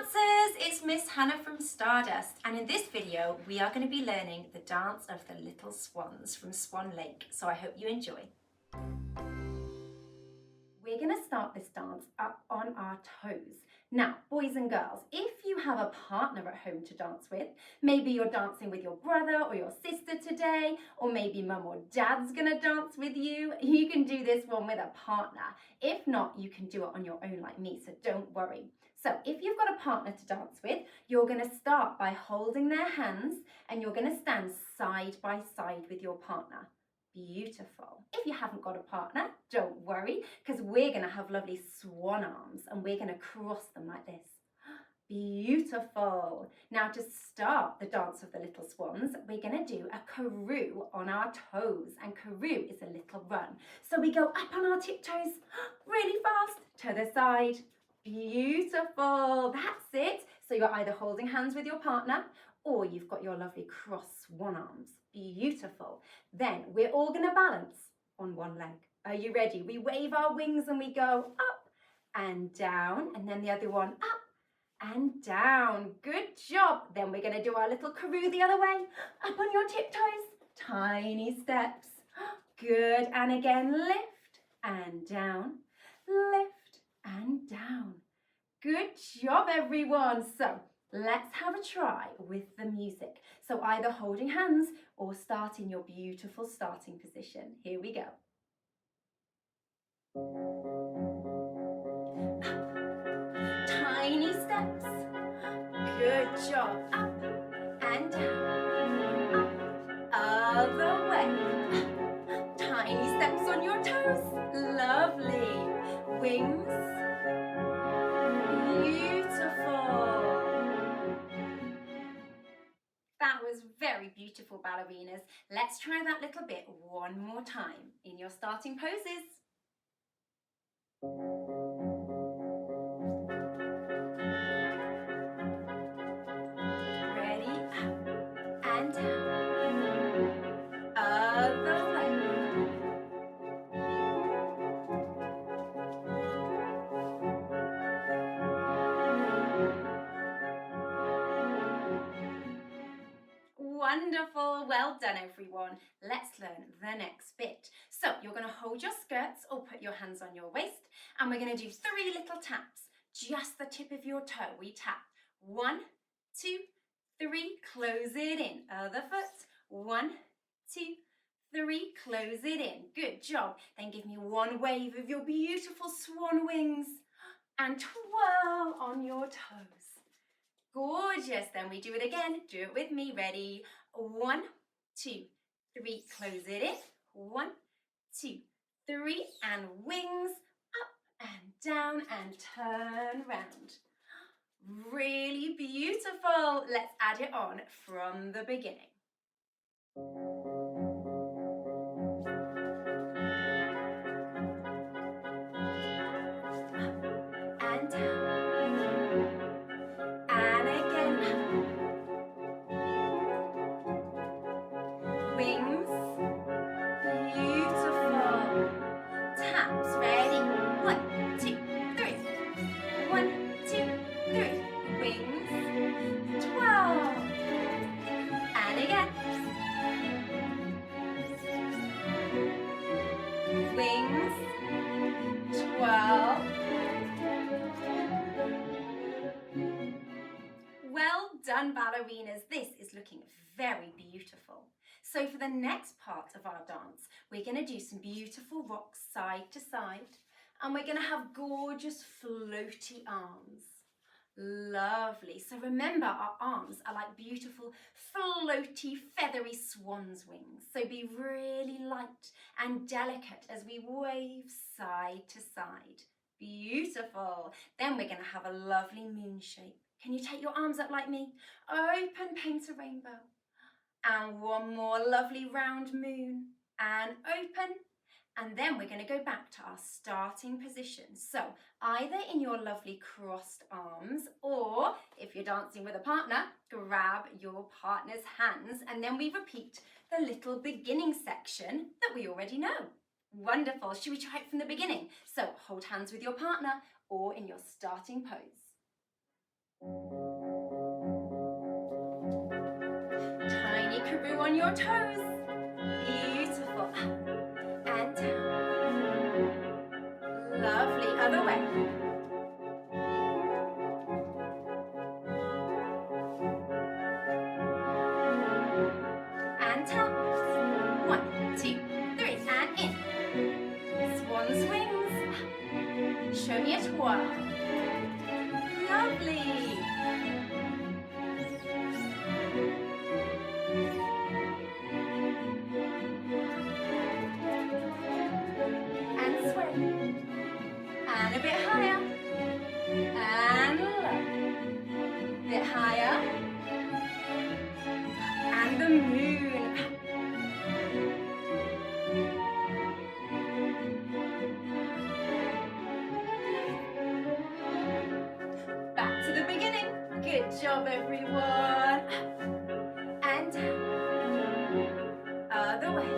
dancers, it's Miss Hannah from Stardust, and in this video we are going to be learning the dance of the little swans from Swan Lake, so I hope you enjoy. We're going to start this dance up on our toes. Now, boys and girls, if you have a partner at home to dance with, maybe you're dancing with your brother or your sister today, or maybe mum or dad's going to dance with you, you can do this one with a partner. If not, you can do it on your own like me, so don't worry. So if you've got a partner to dance with, you're going to start by holding their hands and you're going to stand side by side with your partner. Beautiful. If you haven't got a partner, don't worry, because we're going to have lovely swan arms and we're going to cross them like this. Beautiful. Now to start the dance of the little swans, we're going to do a Couru on our toes, and Couru is a little run. So we go up on our tiptoes really fast to the side. Beautiful. That's it. So you're either holding hands with your partner or you've got your lovely cross swan arms. Beautiful. Then we're all going to balance on one leg. Are you ready? We wave our wings and we go up and down, and then the other one up and down. Good job. Then we're going to do our little Couru the other way. Up on your tiptoes. Tiny steps. Good. And again, lift and down. Lift and down. Good job, everyone. So let's have a try with the music. So either holding hands or start in your beautiful starting position. Here we go. Tiny steps. Good job. Up and down. Other way. Tiny steps on your toes. Lovely. Wings. Beautiful. That was very beautiful, ballerinas. Let's try that little bit one more time in your starting poses. Ready? Up and down. Other way. Wonderful, well done everyone. Let's learn the next bit. So you're going to hold your skirts or put your hands on your waist, and we're going to do 3 little taps. Just the tip of your toe. We tap 1, 2, 3, close it in. Other foot, 1, 2, 3, close it in. Good job. Then give me one wave of your beautiful swan wings and twirl on your toes. Gorgeous. Then we do it again. Do it with me. Ready? 1, 2, 3. Close it in. 1, 2, 3. And wings up and down and turn round. Really beautiful. Let's add it on from the beginning. Up and down. Wings, beautiful. Taps, ready? 1, 2, 3. 1, 2, 3. Wings, 12. And again. Wings, 12. Well done, ballerinas. This is looking very beautiful. So for the next part of our dance, we're going to do some beautiful rocks side to side, and we're going to have gorgeous floaty arms. Lovely. So remember, our arms are like beautiful floaty feathery swan's wings. So be really light and delicate as we wave side to side. Beautiful. Then we're going to have a lovely moon shape. Can you take your arms up like me? Open, paint a rainbow. And one more lovely round moon, and open, and then we're going to go back to our starting position. So either in your lovely crossed arms, or if you're dancing with a partner, grab your partner's hands, and then we repeat the little beginning section that we already know. Wonderful. Should we try it from the beginning? So hold hands with your partner or in your starting pose. on your toes. Beautiful. And down. Lovely. Other way. And tap. 1, 2, 3, and in. Swan's wings. Show me a twirl. Lovely. And sway. And a bit higher. And low. Bit higher. And the moon. Back to the beginning. Good job, everyone. And down. Other way.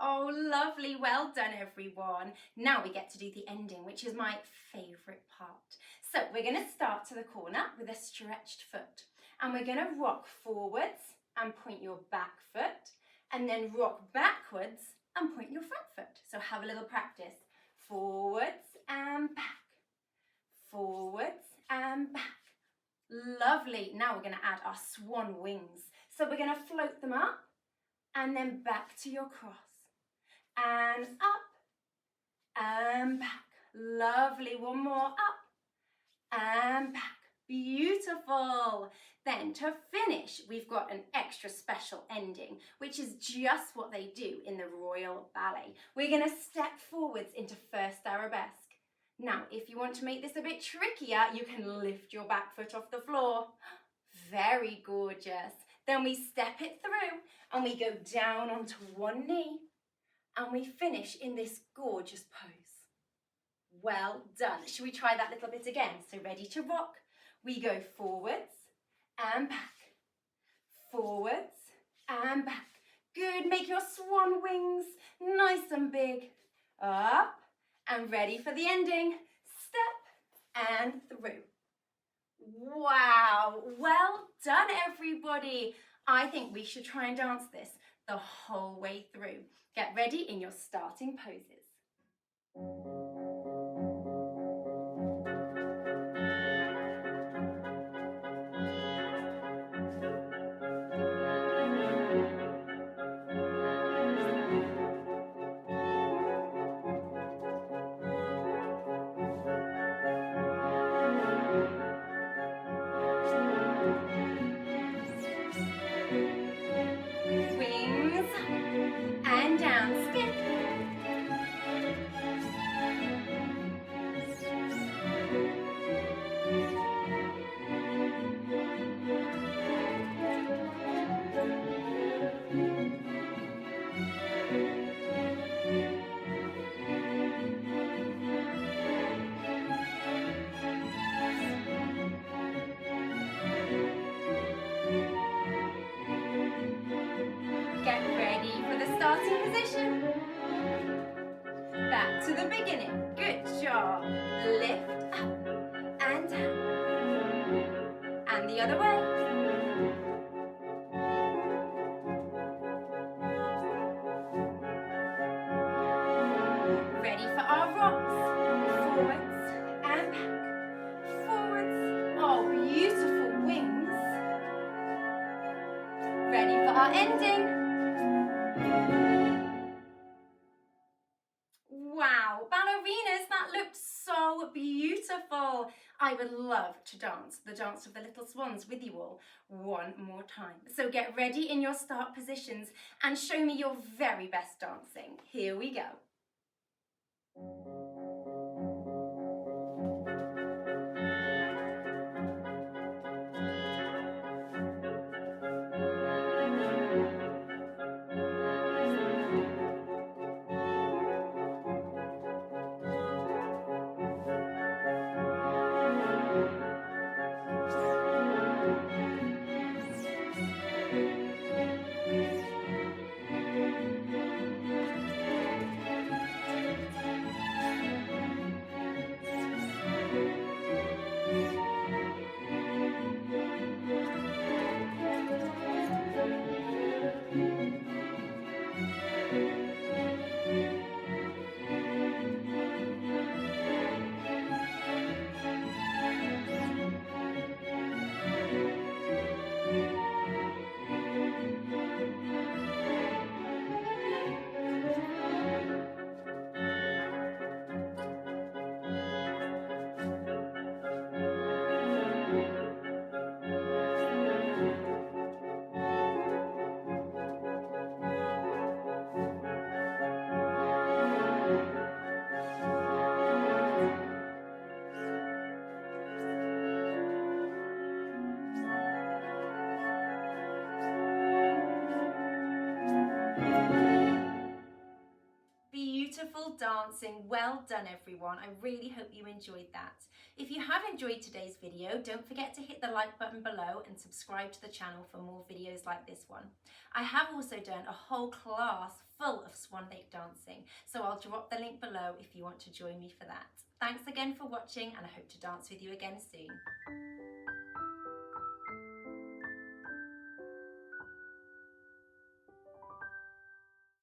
Oh, lovely. Well done, everyone. Now we get to do the ending, which is my favourite part. So we're going to start to the corner with a stretched foot. And we're going to rock forwards and point your back foot. And then rock backwards and point your front foot. So have a little practice. Forwards and back. Forwards and back. Lovely. Now we're going to add our swan wings. So we're going to float them up and then back to your cross. And up and back. Lovely. One more. Up and back. Beautiful. Then to finish, we've got an extra special ending, which is just what they do in the Royal Ballet. We're going to step forwards into first arabesque. Now, if you want to make this a bit trickier, you can lift your back foot off the floor. Very gorgeous. Then we step it through and we go down onto one knee and we finish in this gorgeous pose. Well done. Should we try that little bit again? So ready to rock. We go forwards and back. Forwards and back. Good. Make your swan wings nice and big. Up and ready for the ending. Step and through. Wow. Well done, everybody. I think we should try and dance this the whole way through. Get ready in your starting poses. And down, skip. Get ready for the starting position. Back to the beginning. Good job. Lift up and down. And the other way. Ready for our rocks. Forwards and back. Forwards. Oh, beautiful wings. Ready for our ending. Wow, ballerinas, that looked so beautiful. I would love to dance the Dance of the Little Swans with you all one more time. So get ready in your start positions and show me your very best dancing. Here we go. beautiful dancing. Well done, everyone. I really hope you enjoyed that. If you have enjoyed today's video, don't forget to hit the like button below and subscribe to the channel for more videos like this one. I have also done a whole class full of Swan Lake dancing, so I'll drop the link below if you want to join me for that. Thanks again for watching, and I hope to dance with you again soon.